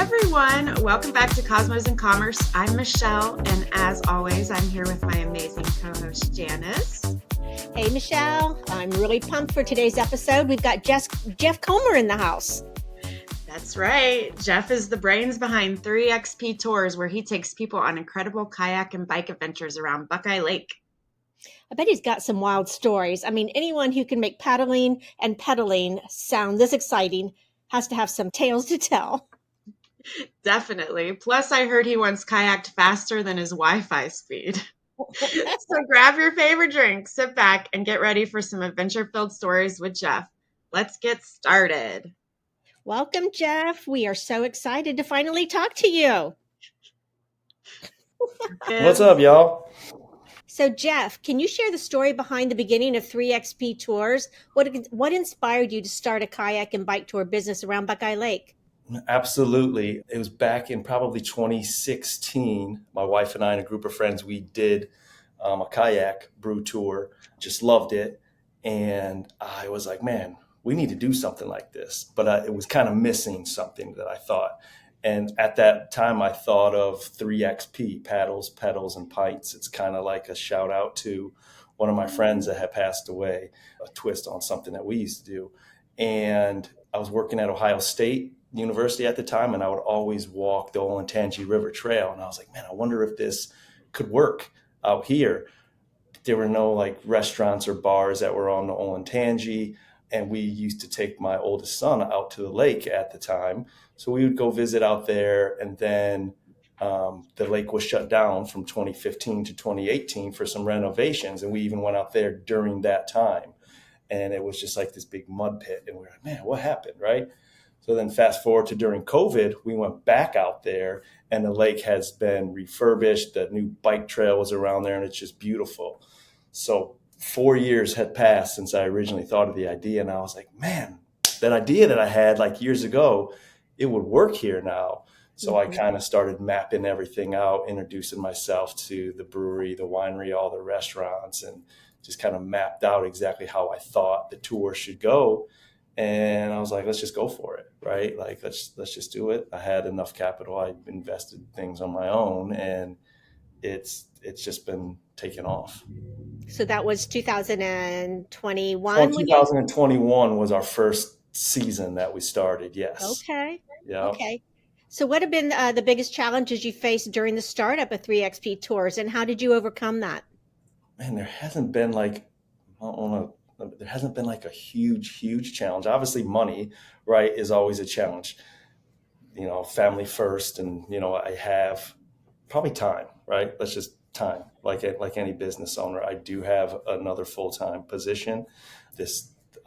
everyone. Welcome back to Cosmos and Commerce. I'm Michelle, and as always, I'm here with my amazing co-host, Janis. Hey, Michelle. I'm really pumped for today's episode. We've got Jeff Comer in the house. That's right. Jeff is the brains behind 3XP Tours, where he takes people on incredible kayak and bike adventures around Buckeye Lake. I bet he's got some wild stories. I mean, anyone who can make paddling and pedaling sound this exciting has to have some tales to tell. Definitely. Plus, I heard he once kayaked faster than his Wi-Fi speed. So grab your favorite drink, sit back, and get ready for some adventure-filled stories with Jeff. Let's get started. Welcome, Jeff. We are so excited to finally talk to you. What's up, y'all? So, Jeff, can you share the story behind the beginning of 3XP Tours? What inspired you to start a kayak and bike tour business around Buckeye Lake? Absolutely. It was back in probably 2016. My wife and I and a group of friends, we did a kayak brew tour. Just loved it. And I was like, man, we need to do something like this. But it was kind of missing something that I thought. And at that time, I thought of 3XP, paddles, pedals, and pints. It's kind of like a shout out to one of my friends that had passed away, a twist on something that we used to do. And I was working at Ohio State University at the time, and I would always walk the Olentangy River Trail. And I was like, man, I wonder if this could work out here. There were no like restaurants or bars that were on the Olentangy. And we used to take my oldest son out to the lake at the time. So we would go visit out there. And then the lake was shut down from 2015 to 2018 for some renovations. And we even went out there during that time. And it was just like this big mud pit. And we were like, man, what happened, right? So then fast forward to during COVID, we went back out there and the lake has been refurbished. The new bike trail was around there and it's just beautiful. So 4 years had passed since I originally thought of the idea. And I was like, man, that idea that I had like years ago, it would work here now. So I kind of started mapping everything out, introducing myself to the brewery, the winery, all the restaurants, and just kind of mapped out exactly how I thought the tour should go. And I was like, let's just go for it, right? Like, let's just do it. I had enough capital. I invested things on my own, and it's just been taking off. So that was 2021? So 2021 was our first season that we started, yes. Okay. Yeah. Okay. So what have been the biggest challenges you faced during the startup of 3XP Tours, and how did you overcome that? Man, there hasn't been like a huge challenge. Obviously, money, right, is always a challenge. You know, family first, and I have probably time, right? Let's just time. Like any business owner, I do have another full-time position.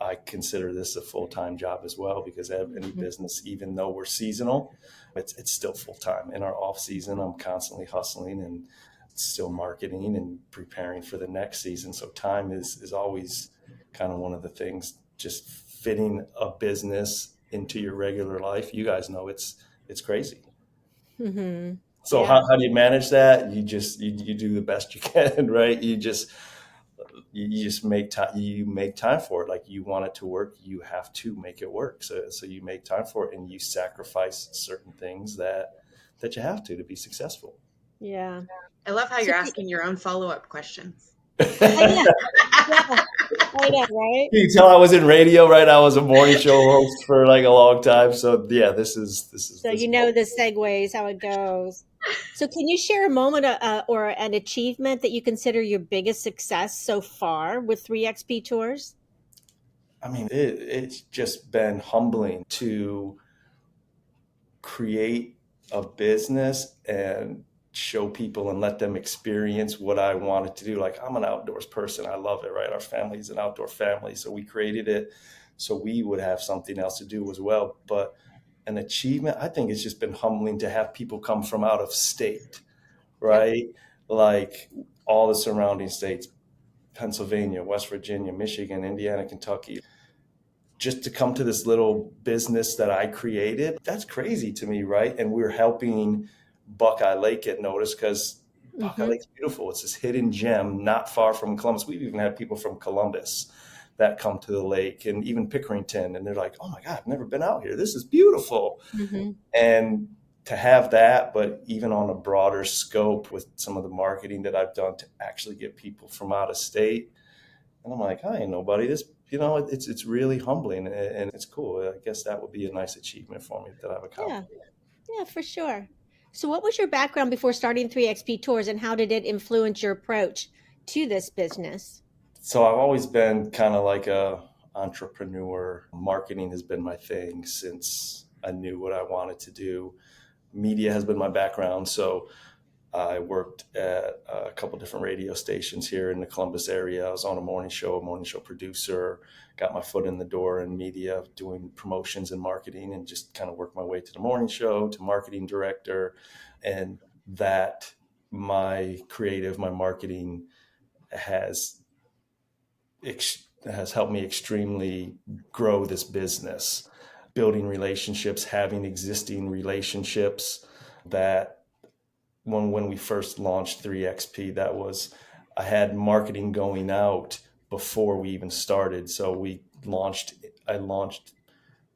I consider this a full-time job as well, because any business, even though we're seasonal, it's still full-time. In our off season, I'm constantly hustling and still marketing and preparing for the next season. So time is always kind of one of the things, just fitting a business into your regular life. You guys know it's crazy. Mm-hmm. So Yeah. how do you manage that? You do the best you can, right? You just make time. You make time for it. Like, you want it to work, you have to make it work. So you make time for it, and you sacrifice certain things that you have to be successful. Yeah. I love how you're asking your own follow-up questions. I know, right? You can tell I was in radio, right? I was a morning show host for like a long time. So yeah, this is. So the segues, how it goes. So can you share a moment or an achievement that you consider your biggest success so far with 3XP Tours? I mean, it's just been humbling to create a business and show people and let them experience what I wanted to do. Like, I'm an outdoors person. I love it, right? Our family is an outdoor family. So we created it so we would have something else to do as well. But an achievement, I think it's just been humbling to have people come from out of state, right? Yep. Like all the surrounding states, Pennsylvania, West Virginia, Michigan, Indiana, Kentucky, just to come to this little business that I created. That's crazy to me, right? And we're helping Buckeye Lake get noticed, because Buckeye Lake's beautiful. It's this hidden gem not far from Columbus. We've even had people from Columbus that come to the lake, and even Pickerington, and they're like, oh my God, I've never been out here. This is beautiful. And to have that, but even on a broader scope with some of the marketing that I've done to actually get people from out of state. And I'm like, I ain't nobody. This, it's really humbling and it's cool. I guess that would be a nice achievement for me that I've Yeah. accomplished. Yeah, for sure. So, what was your background before starting 3XP Tours, and how did it influence your approach to this business? So I've always been kind of like a entrepreneur. Marketing has been my thing since I knew what I wanted to do. Media has been my background. So I worked at a couple different radio stations here in the Columbus area. I was on a morning show producer, got my foot in the door in media, doing promotions and marketing, and just kind of worked my way to the morning show, to marketing director. And that my marketing has has helped me extremely grow this business, building relationships, having existing relationships that when we first launched 3XP, I had marketing going out before we even started. So I launched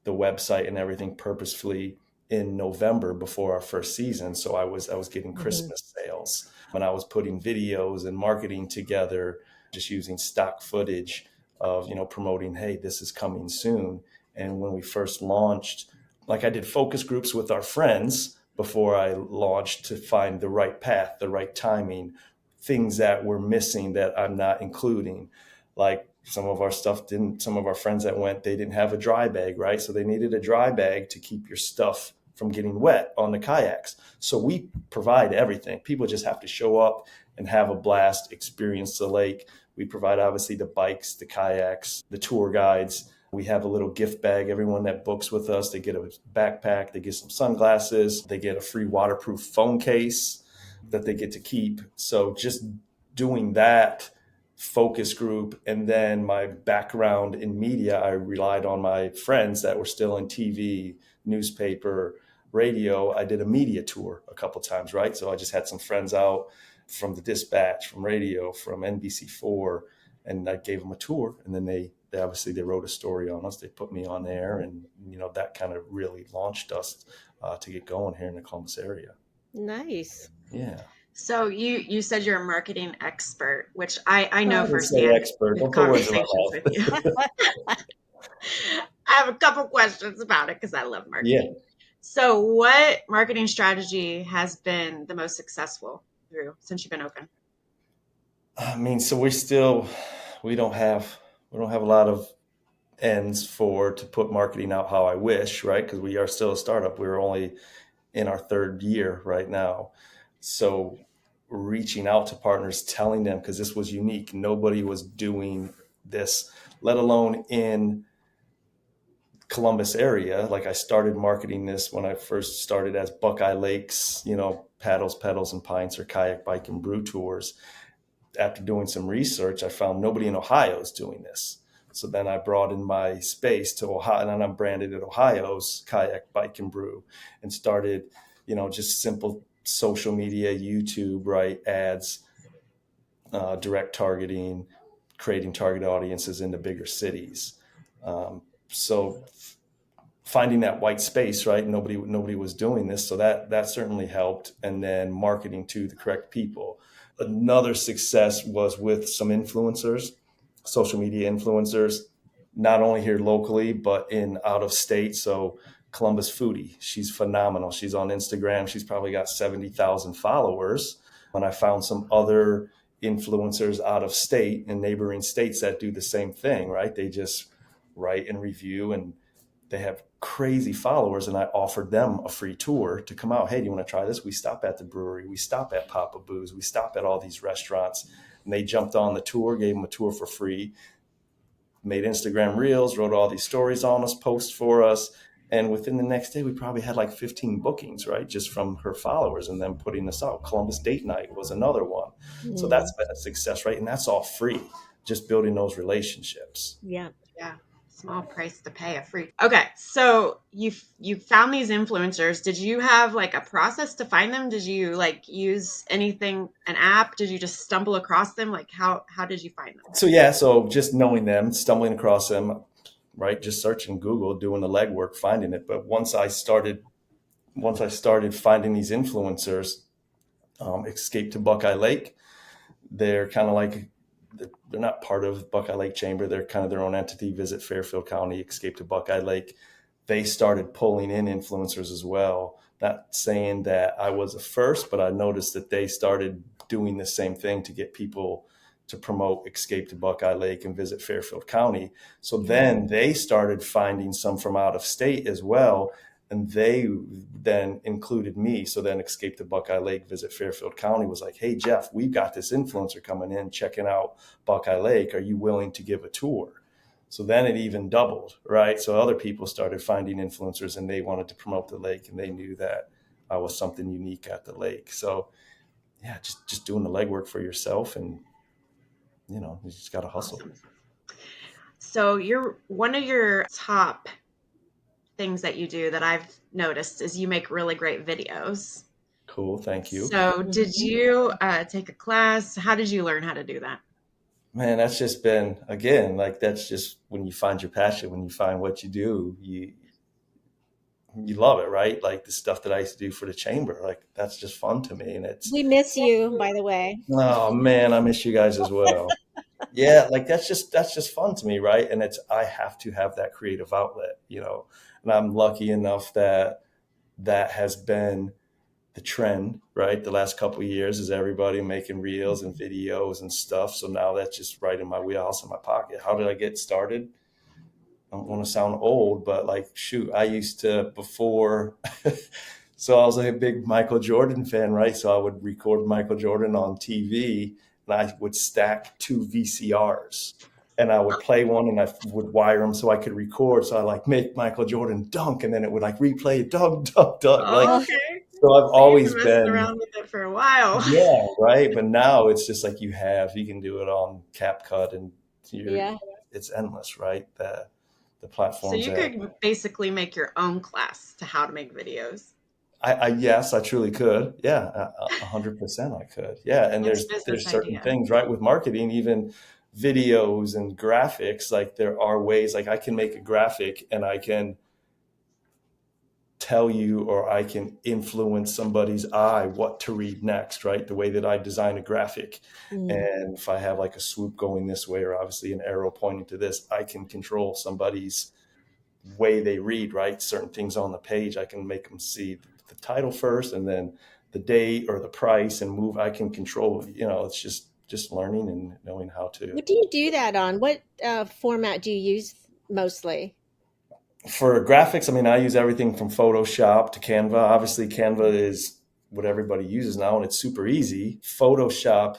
the website and everything purposefully in November before our first season. So I was getting Hmm. Christmas sales, and I was putting videos and marketing together, just using stock footage of, promoting, hey, this is coming soon. And when we first launched, like, I did focus groups with our friends before I launched to find the right path, the right timing, things that were missing that I'm not including. Like, some of our friends that went, they didn't have a dry bag, right? So they needed a dry bag to keep your stuff from getting wet on the kayaks. So we provide everything. People just have to show up and have a blast, experience the lake. We provide, obviously, the bikes, the kayaks, the tour guides. We have a little gift bag. Everyone that books with us, they get a backpack, they get some sunglasses, they get a free waterproof phone case that they get to keep. So just doing that focus group, and then my background in media, I relied on my friends that were still in TV, newspaper, radio. I did a media tour a couple times, right? So I just had some friends out from the Dispatch, from radio, from NBC4, and I gave them a tour. And then they obviously they wrote a story on us. They put me on air, and that kind of really launched us to get going here in the Columbus area. Nice. Yeah. So you said you're a marketing expert, which I I know would say firsthand expert. with Don't put words in my conversations with you. mouth. I have a couple questions about it because I love Yeah. marketing. So, what marketing strategy has been the most successful through since you've been open? I mean, so we don't have we don't have a lot of ends to put marketing out how I wish, right? Because we are still a startup. We're only in our third year right now. So reaching out to partners, telling them, because this was unique. Nobody was doing this, let alone in Columbus area. Like, I started marketing this when I first started as Buckeye Lakes, paddles, pedals, and pints, or kayak, bike, and brew tours. After doing some research, I found nobody in Ohio is doing this. So then I brought in my space to Ohio, and then I'm branded at Ohio's Kayak, Bike, and Brew, and started, just simple social media, YouTube, right, ads, direct targeting, creating target audiences in the bigger cities. So finding that white space, right? Nobody was doing this, so that certainly helped. And then marketing to the correct people. Another success was with some influencers, social media influencers, not only here locally but in out of state. So Columbus Foodie, she's phenomenal. She's on Instagram. She's probably got 70,000 followers. And I found some other influencers out of state and neighboring states that do the same thing, right? They just write and review, and they have crazy followers, and I offered them a free tour to come out. Hey, do you want to try this? We stop at the brewery, we stop at Papa Boo's, we stop at all these restaurants. And they jumped on the tour, gave them a tour for free, made Instagram reels, wrote all these stories on us, posts for us. And within the next day, we probably had like 15 bookings, right? Just from her followers and them putting this out. Columbus Date Night was another one. So Mm, that's been a success, right? And that's all free, just building those relationships. yeah. Yeah, small price to pay a free. Okay, so you found these influencers. Did you have like a process to find them? Did you like use anything, an app? Did you just stumble across them? Like how did you find them? So yeah, so just knowing them, stumbling across them, right? Just searching Google, doing the legwork, finding it. But once I started once I started finding these influencers, Escape to Buckeye Lake, they're kind of like, they're not part of Buckeye Lake Chamber. They're kind of their own entity. Visit Fairfield County, Escape to Buckeye Lake. They started pulling in influencers as well. Not saying that I was the first, but I noticed that they started doing the same thing to get people to promote Escape to Buckeye Lake and Visit Fairfield County. So then they started finding some from out of state as well. And they then included me. So then Escape to Buckeye Lake, Visit Fairfield County was like, hey, Jeff, we've got this influencer coming in, checking out Buckeye Lake. Are you willing to give a tour? So then it even doubled, right? So other people started finding influencers and they wanted to promote the lake and they knew that I was something unique at the lake. So yeah, just doing the legwork for yourself, and you just got to hustle. Awesome. So one of your top things that you do that I've noticed is you make really great videos. Cool. Thank you. So did you take a class? How did you learn how to do that? Man, that's just been, again, like, that's just when you find your passion, when you find what you do, you love it, right? Like the stuff that I used to do for the chamber, like that's just fun to me. And it's, We miss you, by the way. oh man, I miss you guys as well. Yeah, like that's just fun to me, right? And I have to have that creative outlet, and I'm lucky enough that that has been the trend, right? The last couple of years is everybody making reels and videos and stuff. So now that's just right in my wheelhouse, in my pocket. How did I get started? I don't want to sound old, but like, shoot, I used to before. So I was a big Michael Jordan fan, right? So I would record Michael Jordan on TV and I would stack 2 VCRs and I would play one and I would wire them so I could record. So I like make Michael Jordan dunk and then it would like replay dunk, dunk, dunk. Like, Oh, okay. so I've So you've always been messing been, around with it for a while. yeah, right. But now it's just like you can do it on CapCut and Yeah. it's endless, right? The So platforms you that could basically make your own class to how to make videos. yes, I truly could. Yeah, 100% I could. Yeah, and Nice there's business certain idea. things, right, with marketing, even videos and graphics. Like there are ways, like I can make a graphic and I can tell you, or I can influence somebody's eye what to read next, right? The way that I design a graphic. And if I have like a swoop going this way, or obviously an arrow pointing to this, I can control somebody's way they read, right? Certain things on the page, I can make them see the title first and then the date or the price and move. I can control, it's just learning and knowing how to. What do you do that on? What format do you use mostly? For graphics, I mean, I use everything from Photoshop to Canva. Obviously, Canva is what everybody uses now, and it's super easy. Photoshop,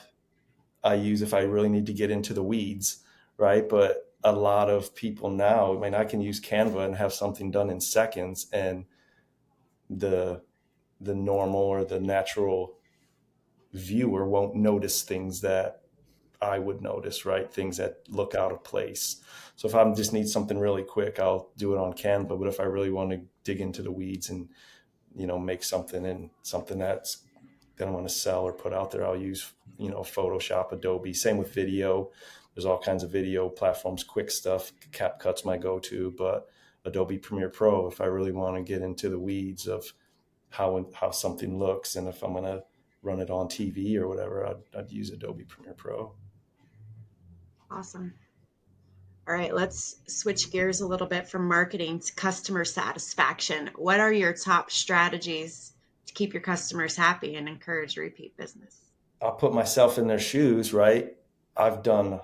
I use if I really need to get into the weeds, right? But a lot of people now, I mean, I can use Canva and have something done in seconds, and the normal or the natural viewer won't notice things that I would notice, right? Things that look out of place. So if I just need something really quick, I'll do it on Canva. But if I really want to dig into the weeds and, make something and something that I want to sell or put out there, I'll use, Photoshop, Adobe. Same with video. There's all kinds of video platforms, quick stuff. CapCut's my go-to, but Adobe Premiere Pro, if I really want to get into the weeds of how something looks, and if I'm going to run it on TV or whatever, I'd use Adobe Premiere Pro. Awesome. All right, let's switch gears a little bit from marketing to customer satisfaction. What are your top strategies to keep your customers happy and encourage repeat business? I'll put myself in their shoes, right? I've done,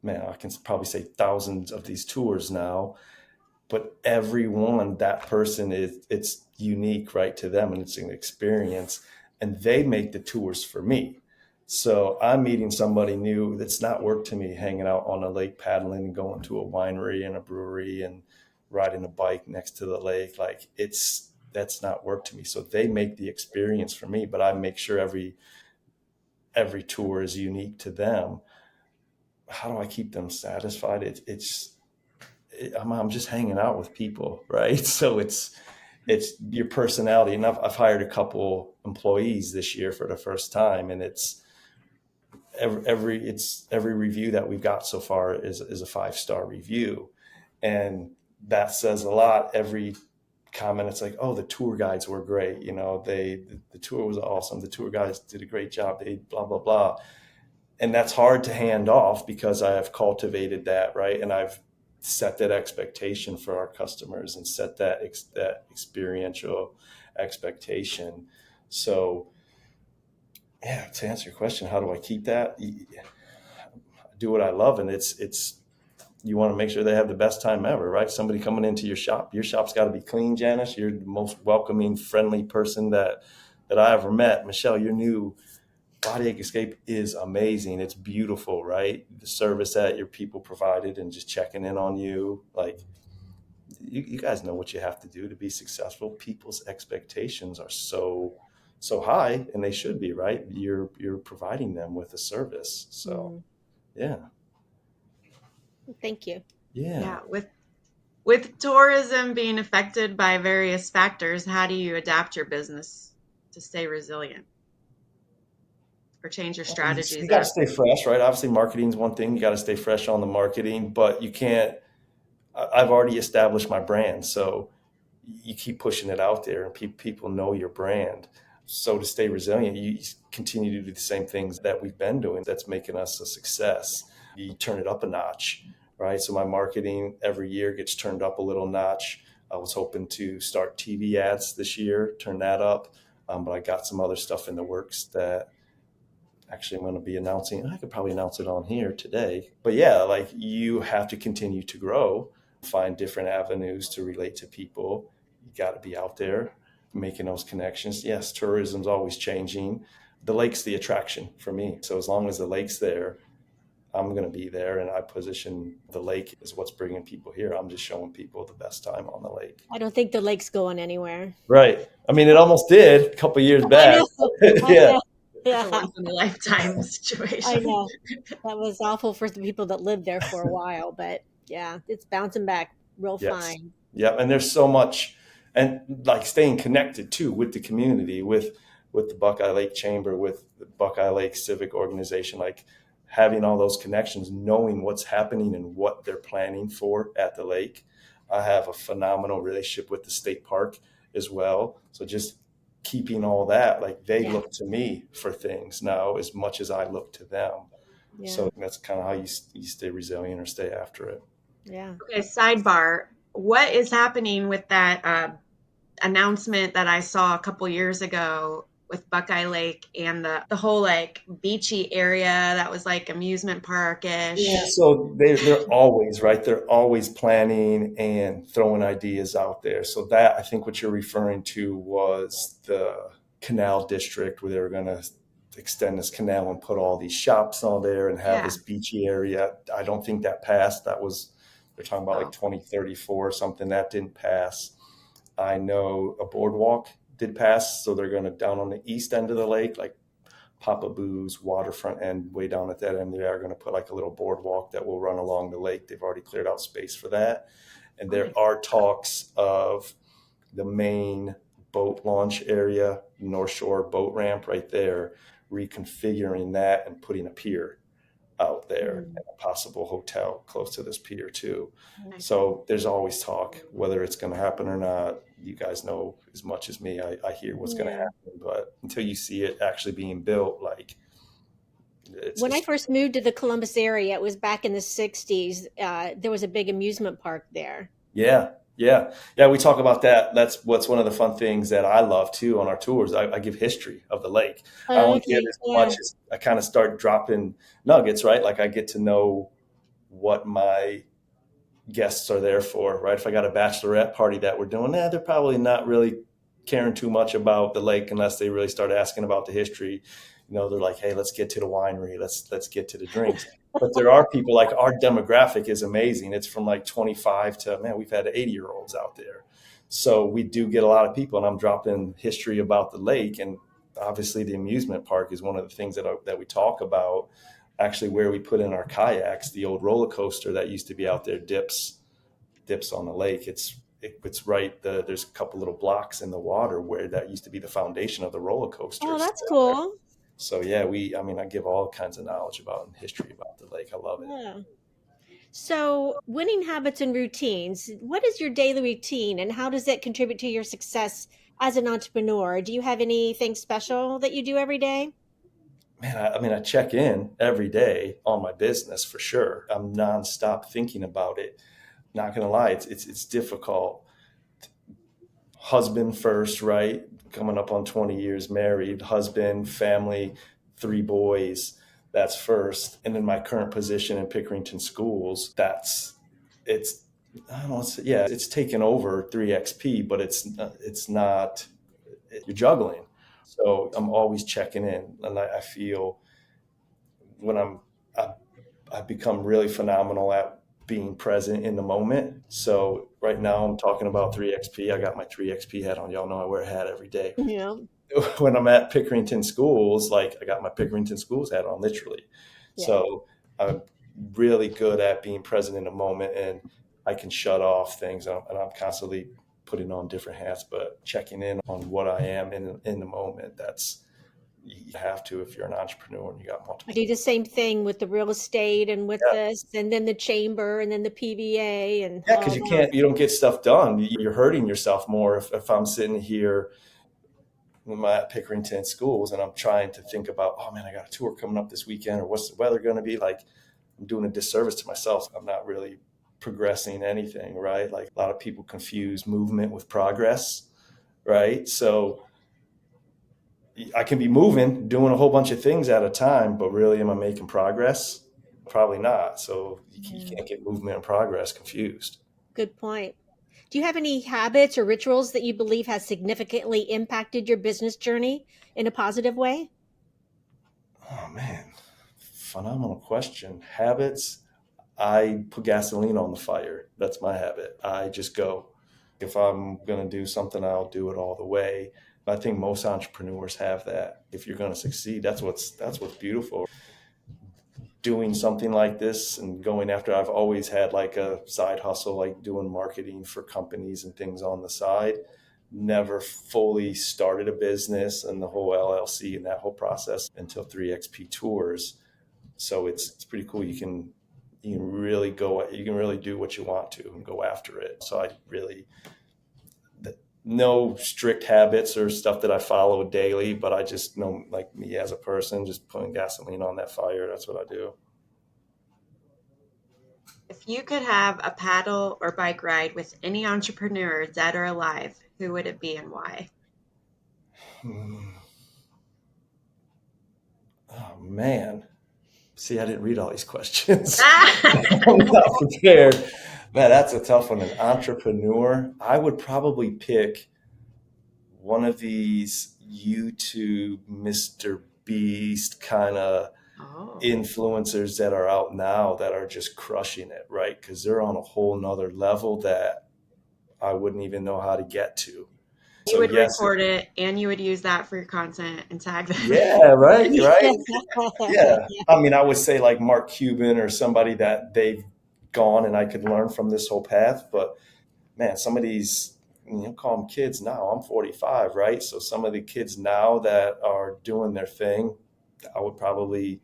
man, I can probably say thousands of these tours now, but every one, that person it's unique, right, to them, and it's an experience, and they make the tours for me. So I'm meeting somebody new that's not work to me, hanging out on a lake paddling and going to a winery and a brewery and riding a bike next to the lake. Like that's not work to me. So they make the experience for me, but I make sure every tour is unique to them. How do I keep them satisfied? I'm just hanging out with people, right? So it's your personality. And I've hired a couple employees this year for the first time, and it's every review that we've got so far is a 5-star review, and that says a lot. Every comment. It's like, oh, the tour guides were great. The tour was awesome. The tour guides did a great job. They blah, blah, blah. And that's hard to hand off because I have cultivated that, right? And I've set that expectation for our customers and set that experiential expectation. So, yeah, to answer your question, how do I keep that? I do what I love, and it's you want to make sure they have the best time ever, right? Somebody coming into your shop's got to be clean, Janice. You're the most welcoming, friendly person that I ever met. Michele, your new Body Ache Escape is amazing. It's beautiful, right? The service that your people provided and just checking in on you. Like, you guys know what you have to do to be successful. People's expectations are so high, and they should be, right? You're providing them with a service. So, yeah. Thank you. Yeah. With tourism being affected by various factors, how do you adapt your business to stay resilient or change your strategies? You got to stay fresh, right? Obviously, marketing is one thing. You got to stay fresh on the marketing, but you can't. I've already established my brand, so you keep pushing it out there, and people know your brand. So to stay resilient, you continue to do the same things that we've been doing. That's making us a success. You turn it up a notch, right? So my marketing every year gets turned up a little notch. I was hoping to start TV ads this year, turn that up, but I got some other stuff in the works that actually I'm going to be announcing. I could probably announce it on here today. But yeah, like, you have to continue to grow, find different avenues to relate to people. You got to be out there making those connections. Yes, tourism's always changing. The lake's the attraction for me. So as long as the lake's there, I'm going to be there. And I position the lake as what's bringing people here. I'm just showing people the best time on the lake. I don't think the lake's going anywhere. Right. I mean, it almost did a couple of years back. I know. It's a Yeah, once in a lifetime situation. I know. That was awful for the people that lived there for a while, but yeah, it's bouncing back real Yes. fine. Yeah. And there's so much, and like staying connected too with the community, with the Buckeye Lake Chamber, with the Buckeye Lake Civic Organization, like having all those connections, knowing what's happening and what they're planning for at the lake. I have a phenomenal relationship with the state park as well. So just keeping all that, like, they look to me for things now as much as I look to them. Yeah. So that's kind of how you stay resilient or stay after it. Yeah. Okay, sidebar. What is happening with that announcement that I saw a couple years ago with Buckeye Lake and the whole like beachy area that was like amusement park-ish? Yeah, so they're always right. They're always planning and throwing ideas out there. So that, I think what you're referring to was the canal district, where they were going to extend this canal and put all these shops on there and have this beachy area. I don't think that passed. They're talking about like 2034 or something. That didn't pass. I know a boardwalk did pass. So they're going to, down on the east end of the lake, like Papa Boo's waterfront end, way down at that end, they are going to put like a little boardwalk that will run along the lake. They've already cleared out space for that. And there are talks of the main boat launch area, North Shore boat ramp right there, reconfiguring that and putting a pier out there and a possible hotel close to this pier too. So there's always talk. Whether it's going to happen or not, you guys know as much as me. I hear what's going to happen, but until you see it actually being built, like, when I first moved to the Columbus area, it was back in the 60s. There was a big amusement park there. Yeah. We talk about that. That's what's one of the fun things that I love too on our tours. I give history of the lake. I don't give as much as I kind of start dropping nuggets, right? Like, I get to know what my guests are there for, right? If I got a bachelorette party that we're doing, they're probably not really caring too much about the lake unless they really start asking about the history. They're like, hey, let's get to the winery. Let's get to the drinks. But there are people, like, our demographic is amazing. It's from like 25 to, man, we've had 80-year-olds out there. So we do get a lot of people, and I'm dropping history about the lake. And obviously the amusement park is one of the things that we talk about. Actually, where we put in our kayaks, the old roller coaster that used to be out there dips on the lake. It's right. There's a couple little blocks in the water where that used to be the foundation of the roller coaster. Oh, that's cool. So yeah, I give all kinds of knowledge about and history about the lake. I love it. Yeah. So, winning habits and routines, what is your daily routine and how does that contribute to your success as an entrepreneur? Do you have anything special that you do every day? Man, I mean, I check in every day on my business for sure. I'm nonstop thinking about it. Not gonna lie, it's difficult. Husband first, right? Coming up on 20 years married, husband, family, three boys. That's first. And in my current position in Pickerington schools, it's I don't know, it's taken over 3XP, but it's not, you're juggling. So I'm always checking in, and I feel when I, I've become really phenomenal at being present in the moment. So right now I'm talking about 3XP. I got my 3XP hat on. Y'all know I wear a hat every day. Yeah. When I'm at Pickerington schools, like I got my Pickerington schools hat on, literally. Yeah. So I'm really good at being present in the moment, and I can shut off things. And I'm constantly putting on different hats, but checking in on what I am in the moment. That's, you have to if you're an entrepreneur and you got I multiple. do the same thing with the real estate and with Yeah, this, and then the chamber, and then the PBA, and yeah, because all that. you don't get stuff done. You're hurting yourself more if I'm sitting here with my Pickerington schools and I'm trying to think about, oh man, I got a tour coming up this weekend, or what's the weather going to be like. I'm doing a disservice to myself. I'm not really progressing anything, right? Like a lot of people confuse movement with progress, right? So I can be moving, doing a whole bunch of things at a time, but really, am I making progress? Probably not. So you Yeah. can't get movement and progress confused. Good point. Do you have any habits or rituals that you believe has significantly impacted your business journey in a positive way? Oh man, phenomenal question. Habits. I put gasoline on the fire. That's my habit. I just go. If I'm going to do something, I'll do it all the way. I think most entrepreneurs have that. If you're going to succeed, that's what's beautiful. Doing something like this and going after, I've always had like a side hustle, like doing marketing for companies and things on the side. Never fully started a business and the whole LLC and that whole process until 3XP Tours. So it's pretty cool. You can really do what you want to and go after it. So I really, no strict habits or stuff that I follow daily, but I just know, like me as a person, just putting gasoline on that fire. That's what I do. If you could have a paddle or bike ride with any entrepreneur, dead or alive, who would it be and why? Hmm. Oh man. See, I didn't read all these questions. I'm not prepared. Man, that's a tough one. An entrepreneur. I would probably pick one of these YouTube Mr. Beast kind of Oh, influencers that are out now that are just crushing it, right? Because they're on a whole nother level that I wouldn't even know how to get to. you So would yes, record it and you would use that for your content and tag them. yeah, right, right. Yeah. Yeah. I mean, I would say like Mark Cuban or somebody that they've gone and I could learn from this whole path. But man, some of these, call them kids now. I'm 45, right? So some of the kids now that are doing their thing, I would probably,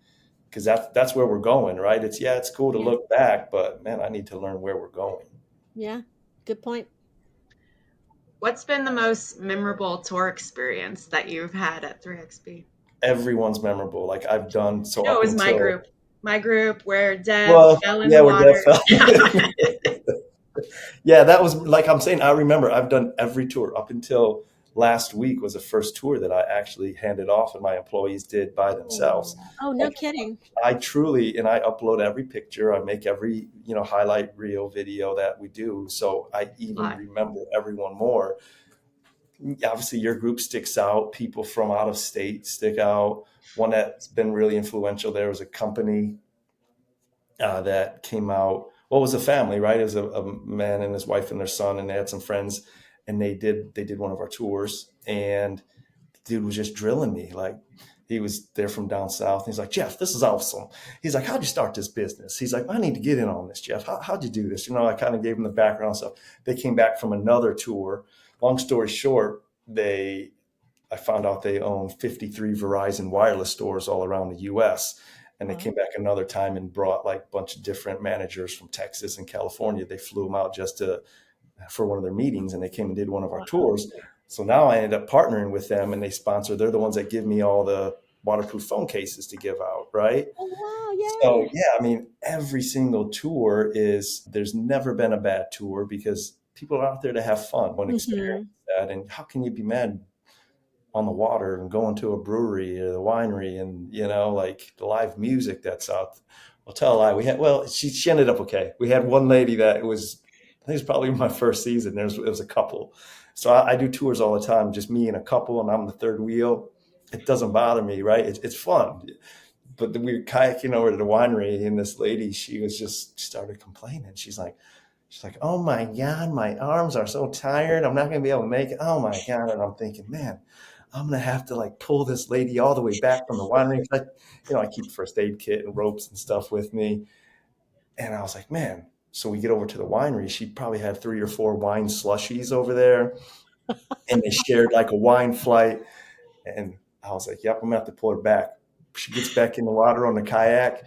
because that's where we're going, right? It's cool to Yeah. look back, but man, I need to learn where we're going. Yeah. Good point. What's been the most memorable tour experience that you've had at 3XP? Everyone's memorable. Like I've done so No, it up was my until, group. My group where Deb well, fell in yeah, the we're water. deaf. Yeah, that was like I'm saying. I remember I've done every tour up until last week was the first tour that I actually handed off, and my employees did by themselves. Oh, no Like kidding. I truly, and I upload every picture. I make every highlight reel video that we do. So I even Lot. remember everyone more. Obviously, your group sticks out. People from out of state stick out. One that's been really influential there was a company that came out. Well, it was a family, right? It was a man and his wife and their son, and they had some friends, and they did one of our tours, and the dude was just drilling me like. He was there from down south. And he's like, Jeff, this is awesome. He's like, how'd you start this business? He's like, I need to get in on this, Jeff. How'd you do this? I kind of gave him the background stuff. They came back from another tour. Long story short, I found out they own 53 Verizon wireless stores all around the US. And they Wow. came back another time and brought like a bunch of different managers from Texas and California. They flew them out just for one of their meetings, and they came and did one of our Wow. tours. So now I ended up partnering with them, and they're the ones that give me all the waterproof phone cases to give out, right? Oh, wow. So Yay. yeah, I mean, every single tour there's never been a bad tour because people are out there to have fun and experience Hmm. that. And how can you be mad on the water and going to a brewery or the winery and, like the live music that's out? I'll tell a lie. She ended up okay. We had one lady that I think it was probably my first season. It was a couple. So I do tours all the time, just me and a couple, and I'm the third wheel. It doesn't bother me, right? It's fun. But we were kayaking over to the winery, and this lady, she started complaining. She's like, oh my God, my arms are so tired. I'm not going to be able to make it. Oh my God. And I'm thinking, man, I'm going to have to like pull this lady all the way back from the winery. I keep a first aid kit and ropes and stuff with me. And I was like, man. So we get over to the winery. She probably had 3 or 4 wine slushies over there, and they shared like a wine flight. And I was like, yep, I'm going to have to pull her back. She gets back in the water on the kayak,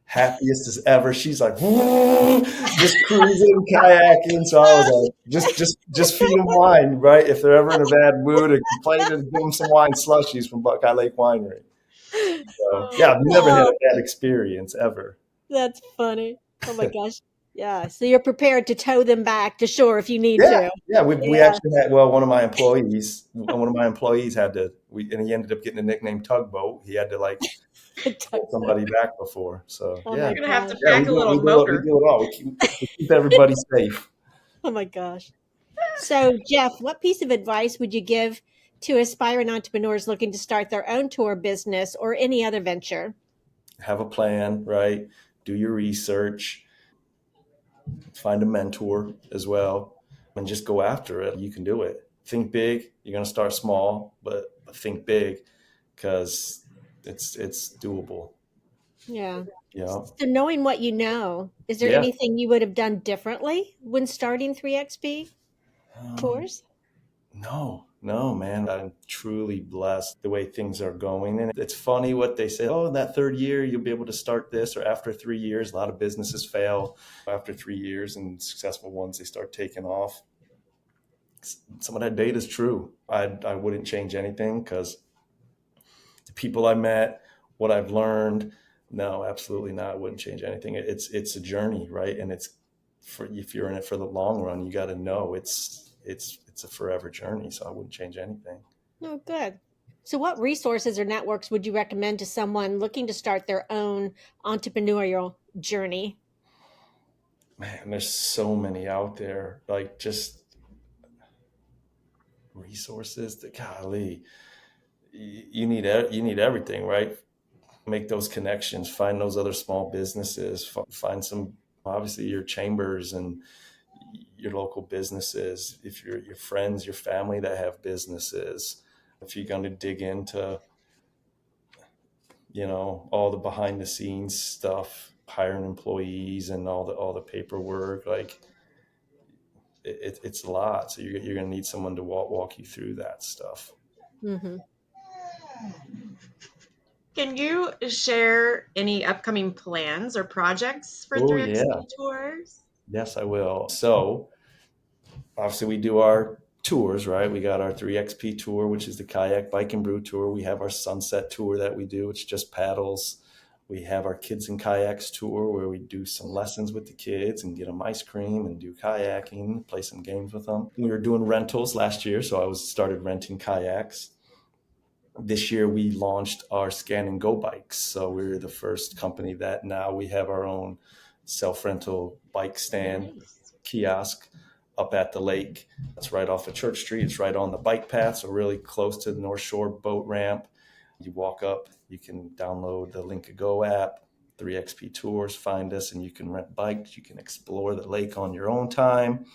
happiest as ever. She's like, just cruising, kayaking. So I was like, just feed them wine, right? If they're ever in a bad mood or complaining, give them some wine slushies from Buckeye Lake Winery. So yeah, I've never had Oh, a bad experience ever. that's funny. Oh my gosh. Yeah. So you're prepared to tow them back to shore if you need Yeah, to. yeah. We Yeah. actually had one of my employees and he ended up getting a nickname Tugboat. He had to like pull somebody back before. So Oh yeah, my You're gonna have to gosh. yeah, pack a little we motor. do it all. We keep everybody safe. Oh my gosh. So, Jeff, what piece of advice would you give to aspiring entrepreneurs looking to start their own tour business or any other venture? Have a plan, right? Do your research, find a mentor as well, and just go after it. You can do it. Think big. You're going to start small, but think big because it's doable. Yeah. Yeah. So, knowing what you know, is there Yeah. anything you would have done differently when starting 3XP Um, tours? no, no, man. I'm truly blessed the way things are going. And it's funny what they say. Oh, in that third year, you'll be able to start this. Or after 3 years, a lot of businesses fail after 3 years, and successful ones, they start taking off. Some of that data is true. I wouldn't change anything because the people I met, what I've learned, no, absolutely not. I wouldn't change anything. It's a journey, right? And if you're in it for the long run, you got to know it's a forever journey. So I wouldn't change anything. Oh, good. So, what resources or networks would you recommend to someone looking to start their own entrepreneurial journey? Man, there's so many out there. Like just resources. Golly, you need everything, right? Make those connections, find those other small businesses, find some, obviously your chambers and your local businesses, if your friends, your family that have businesses, if you're going to dig into, all the behind the scenes stuff, hiring employees and all the paperwork, like it's a lot. So you're going to need someone to walk you through that stuff. Hmm. Can you share any upcoming plans or projects for Oh yeah. 3XP Tours? Yes, I will. So obviously we do our tours, right? We got our 3XP tour, which is the kayak bike and brew tour. We have our sunset tour that we do. It's just paddles. We have our kids and kayaks tour where we do some lessons with the kids and get them ice cream and do kayaking, play some games with them. We were doing rentals last year, so I started renting kayaks. This year we launched our scan and go bikes. So we're the first company that now we have our own self-rental bike stand Nice. kiosk up at the lake. It's right off of Church Street. It's right on the bike path, so really close to the North Shore boat ramp. You walk up, you can download the Link Go app, 3XP Tours, find us, and you can rent bikes. You can explore the lake on your own time.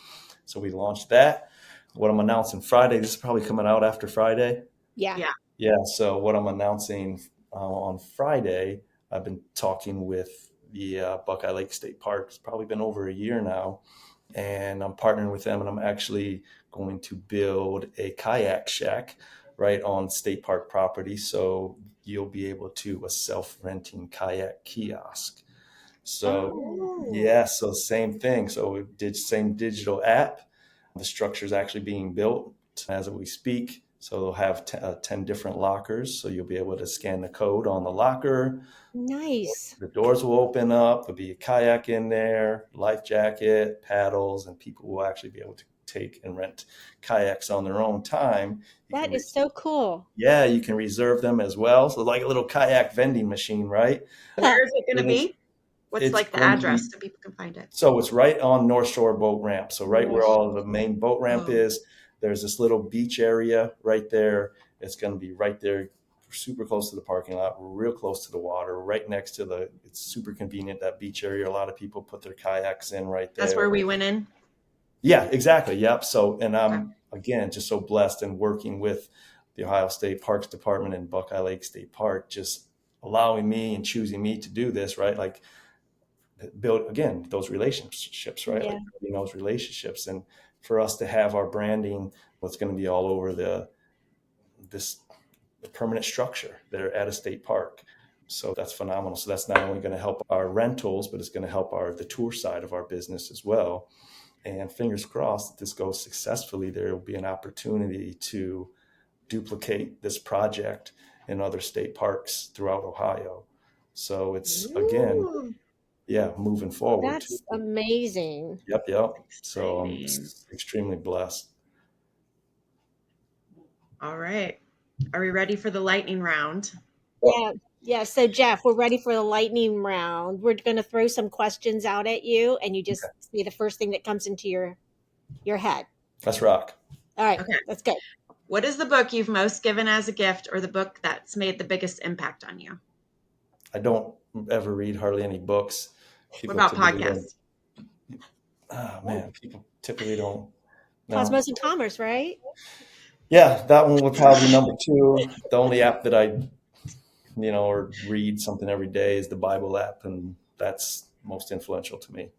So we launched that. What I'm announcing Friday, this is probably coming out after Friday. Yeah. Yeah. Yeah, so what I'm announcing on Friday, I've been talking with the Buckeye Lake State Park. It's probably been over a year now, and I'm partnering with them, and I'm actually going to build a kayak shack right on state park property. So you'll be able to a self-renting kayak kiosk. So Oh, yeah, so same thing. So we did same digital app. The structure is actually being built as we speak. So they'll have 10 different lockers. So you'll be able to scan the code on the locker. nice. The doors will open up. There'll be a kayak in there, life jacket, paddles, and people will actually be able to take and rent kayaks on their own time. You That can, is so cool. yeah, you can reserve them as well. So like a little kayak vending machine, right? Where is it going to And be? What's it's like the going to be address so people can find it? so it's right on North Shore Boat Ramp. So right where Nice. all the main boat ramp Oh, is, there's this little beach area right there. It's going to be right there, super close to the parking lot, real close to the water, right next to the. It's super convenient, that beach area. A lot of people put their kayaks in right that's where there. we went in. Yeah, exactly. Yep. So, and Okay. I'm again just so blessed and working with the Ohio State Parks Department and Buckeye Lake State Park, just allowing me and choosing me to do this, right? Like build again those relationships, right? Yeah. Like building those relationships, and for us to have our branding, what's going to be all over this permanent structure there at a state park. So that's phenomenal. So that's not only going to help our rentals, but it's going to help the tour side of our business as well. And fingers crossed that this goes successfully, there will be an opportunity to duplicate this project in other state parks throughout Ohio. So it's again, Ooh, yeah, moving forward too. That's amazing. Yep. So I'm exciting. extremely blessed. All right. Are we ready for the lightning round? Yeah. Yeah. So, Jeff, we're ready for the lightning round. We're going to throw some questions out at you, and you just say the first thing that comes into your head. Let's rock. All right. Okay. Let's go. What is the book you've most given as a gift or the book that's made the biggest impact on you? I don't ever read hardly any books. What People about typically don't. podcasts? Oh man, people typically don't. No. Cosmos and Commerce, right? Yeah, that one would probably be number two. The only app that I, or read something every day is the Bible app, and that's most influential to me.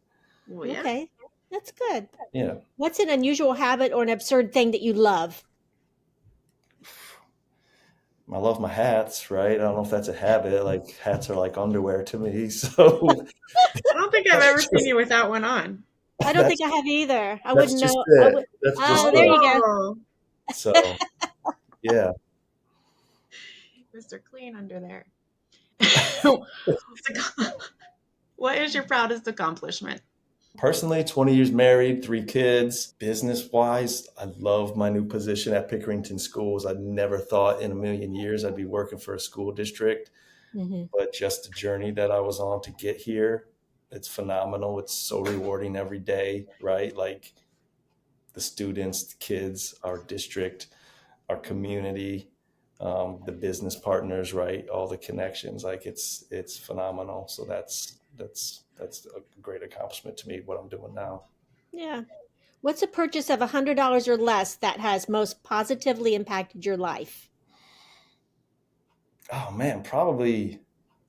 Well, yeah. Okay. That's good. Yeah. What's an unusual habit or an absurd thing that you love? I love my hats, right? I don't know if that's a habit. Like hats are like underwear to me. So I don't think I've ever that's seen just you without one on. I don't think that's I have either. I that's wouldn't just know. I it. would. That's just Oh, there it. you go. Oh, So yeah. Mr. Clean under there. What is your proudest accomplishment? Personally, 20 years married, 3 kids. Business wise, I love my new position at Pickerington Schools. I never thought in a million years I'd be working for a school district, Hmm. but just the journey that I was on to get here, it's phenomenal. It's so rewarding every day, right? Like the students, the kids, our district, our community, the business partners, right? All the connections, like it's phenomenal. So that's a great accomplishment to me, what I'm doing now. Yeah. What's a purchase of $100 or less that has most positively impacted your life? Oh man, probably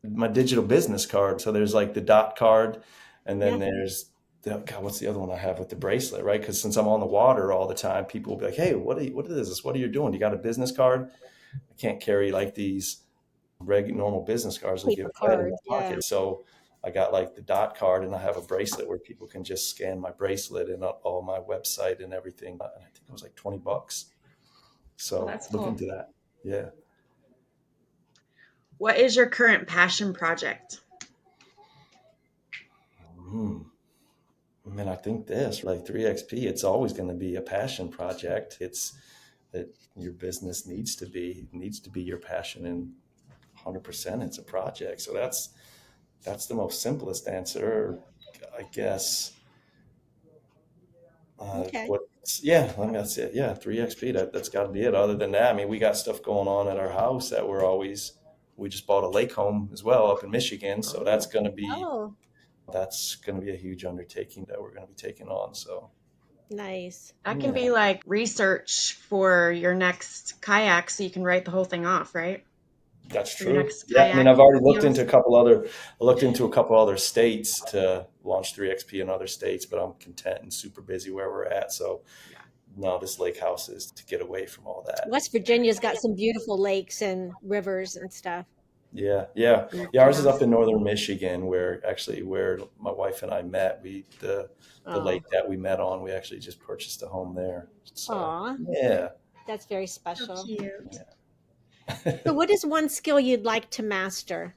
my digital business card. So there's like the dot card, and then Yeah. there's God, what's the other one I have with the bracelet, right? Because since I'm on the water all the time, people will be like, "Hey, what is this? What are you doing? You got a business card?" I can't carry like these normal business cards that get Paper wet in cards. my Yeah. pocket. So I got like the dot card, and I have a bracelet where people can just scan my bracelet and all my website and everything. And I think it was like $20. Well, So that's look cool. into that. Yeah. What is your current passion project? Hmm. I mean, I think this, like 3XP, it's always going to be a passion project. It's that your business needs to be your passion, and 100% it's a project. So that's the most simplest answer, I guess. Okay. What? Yeah, I mean, that's it. Yeah, 3XP. That's got to be it. Other than that, I mean, we got stuff going on at our house that we just bought a lake home as well up in Michigan. So Oh, Oh, that's going to be a huge undertaking that we're going to be taking on. So nice. that can yeah, be like research for your next kayak so you can write the whole thing off, right? that's For your true. next Yeah, I mean, kayak I've already kiosk. looked into a couple other states to launch 3XP in other states, but I'm content and super busy where we're at. So Yeah. no, this lake house is to get away from all that. West Virginia's got some beautiful lakes and rivers and stuff. Yeah, yeah, yeah. Ours is up in northern Michigan, where my wife and I met. The Oh, lake that we met on, we actually just purchased a home there. So aw, yeah, that's very So special. cute. So, what is one skill you'd like to master?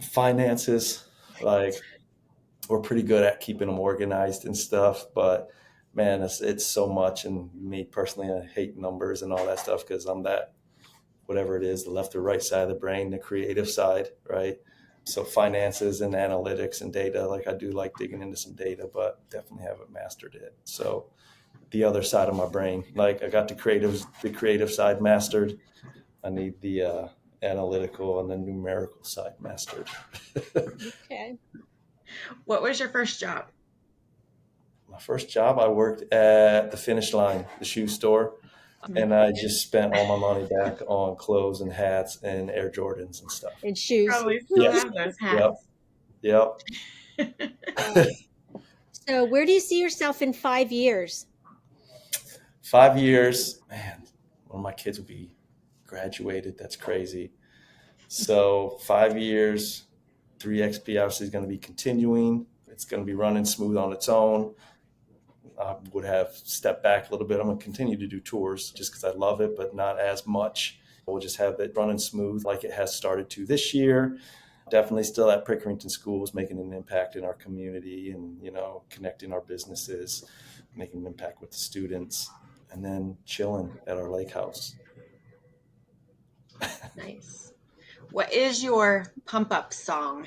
finances. Like we're pretty good at keeping them organized and stuff, but man, it's so much. And me personally, I hate numbers and all that stuff because I'm that whatever it is, the left or right side of the brain, the creative side, right? So finances and analytics and data, like I do like digging into some data, but definitely haven't mastered it. So the other side of my brain, like I got the creative side mastered. I need the analytical and the numerical side mastered. Okay. What was your first job? My first job, I worked at the Finish Line, the shoe store, and I just spent all my money back on clothes and hats and Air Jordans and stuff. And shoes. Probably still Yes. have those Yep. hats. Yep. So, where do you see yourself in 5 years? 5 years, man, one of my kids will be graduated. That's crazy. So 5 years, 3XP obviously is going to be continuing. It's going to be running smooth on its own. I would have stepped back a little bit. I'm going to continue to do tours just because I love it, but not as much. We'll just have it running smooth like it has started to this year. Definitely still at Pickerington Schools, making an impact in our community and, connecting our businesses, making an impact with the students, and then chilling at our lake house. Nice. What is your pump up song?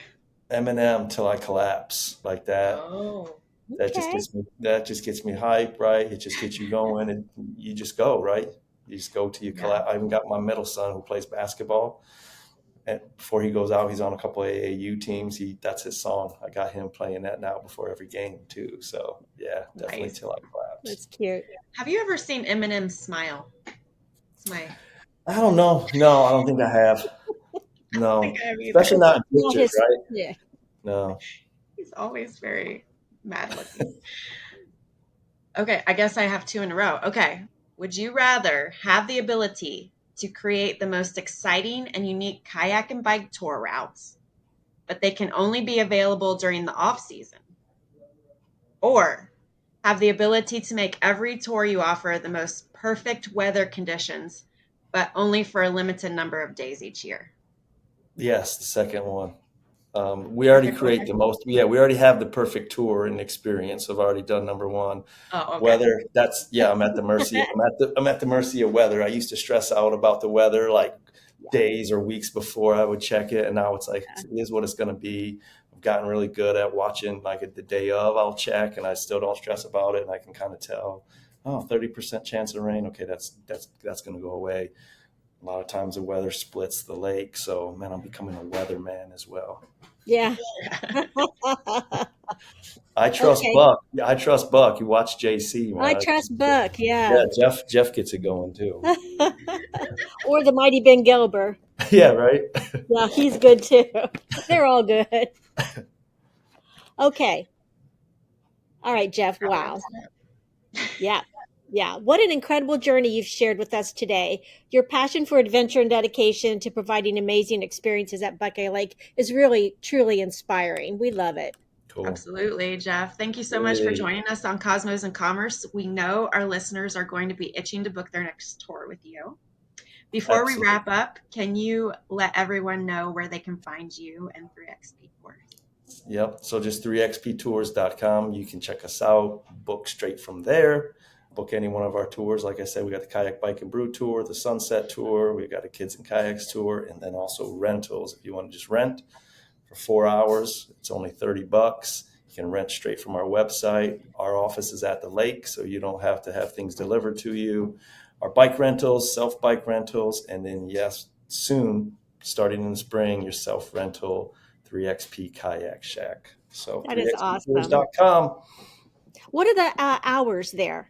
Eminem Till I Collapse, like that. Oh, Okay. That just gets me hype, right? It just gets you going and you just go, right? You just go till you yeah. collapse. I even got my middle son who plays basketball. And before he goes out, he's on a couple of AAU teams. That's his song. I got him playing that now before every game too. So yeah, definitely Nice. Till I Collapse. That's cute. Have you ever seen Eminem smile? It's my, I I don't know. No, I don't think I have. don't think No, I have especially either. not in Not pictures, his, right? yeah. No. He's always very mad looking. Okay, I guess I have two in a row. Okay. Would you rather have the ability to create the most exciting and unique kayak and bike tour routes, but they can only be available during the off season? Or have the ability to make every tour you offer the most perfect weather conditions, but only for a limited number of days each year? Yes, the second one. We already Perfect create weather? the most. Yeah, we already have the perfect tour and experience. I've already done number one. Oh, okay. Weather. That's yeah. I'm at the mercy. I'm at the mercy of weather. I used to stress out about the weather like days or weeks before I would check it, and now it's like it is what it's going to be. I've gotten really good at watching like the day of. I'll check, and I still don't stress about it, and I can kind of tell. Oh, 30% chance of rain. Okay, that's going to go away. A lot of times the weather splits the lake, so man, I'm becoming a weatherman as well. Yeah. I trust Okay. Buck. Yeah, I trust Buck. You watch JC, I man. trust Buck. Yeah, Yeah. Jeff gets it going too. Or the mighty Ben Gilbert. Yeah, right. Yeah, he's good too. They're all good. Okay. All right, Jeff. That Wow. wraps it up. Yeah. Yeah. What an incredible journey you've shared with us today. Your passion for adventure and dedication to providing amazing experiences at Buckeye Lake is really, truly inspiring. We love it. Cool. Absolutely, Jeff. Thank you so much for Hey, joining us on Cosmos and Commerce. We know our listeners are going to be itching to book their next tour with you. Before we absolutely. wrap up, can you let everyone know where they can find you and 3XP Tours? Yep. So just 3xptours.com. You can check us out, book straight from there, book any one of our tours. Like I said, we got the Kayak Bike and Brew Tour, the Sunset Tour, we've got a Kids and Kayaks Tour, and then also rentals. If you want to just rent for 4 hours, it's only $30. You can rent straight from our website. Our office is at the lake, so you don't have to have things delivered to you. Our bike rentals, self bike rentals, and then yes, soon, starting in the spring, your self rental 3XP Kayak Shack. So That is awesome. 3xptours.com. What are the hours there?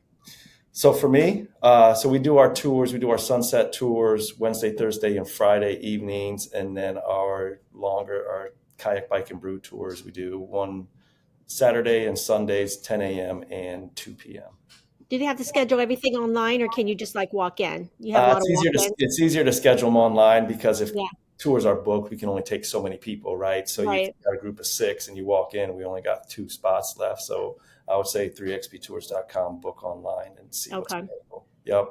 So for me, so we do our tours. We do our sunset tours Wednesday, Thursday, and Friday evenings, and then our kayak, bike, and brew tours. We do one Saturday and Sundays, 10 a.m. and 2 p.m. Do they have to schedule everything online, or can you just like walk in? You have a lot of walk-ins. It's easier to schedule them online because if Yeah, tours are booked, we can only take so many people, right? So you've right. got a group of 6 and you walk in, we only got 2 spots left. So I would say 3xptours.com, book online and see what's Okay. available. Yep.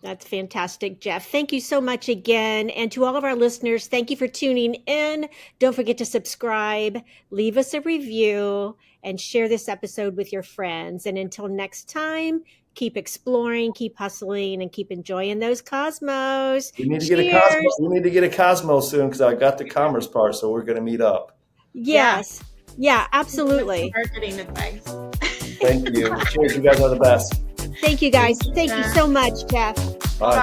That's fantastic, Jeff. Thank you so much again. And to all of our listeners, thank you for tuning in. Don't forget to subscribe, leave us a review, and share this episode with your friends. And until next time, keep exploring, keep hustling, and keep enjoying those cosmos. We need to get a Cosmo. Cheers. We need to get a Cosmo soon because I got the commerce part, so we're going to meet up. Yeah. Yes. Yeah, absolutely. Marketing advice. Thank you. Cheers. You guys are the best. Thank you, guys. Thank you so much, Jeff. Bye.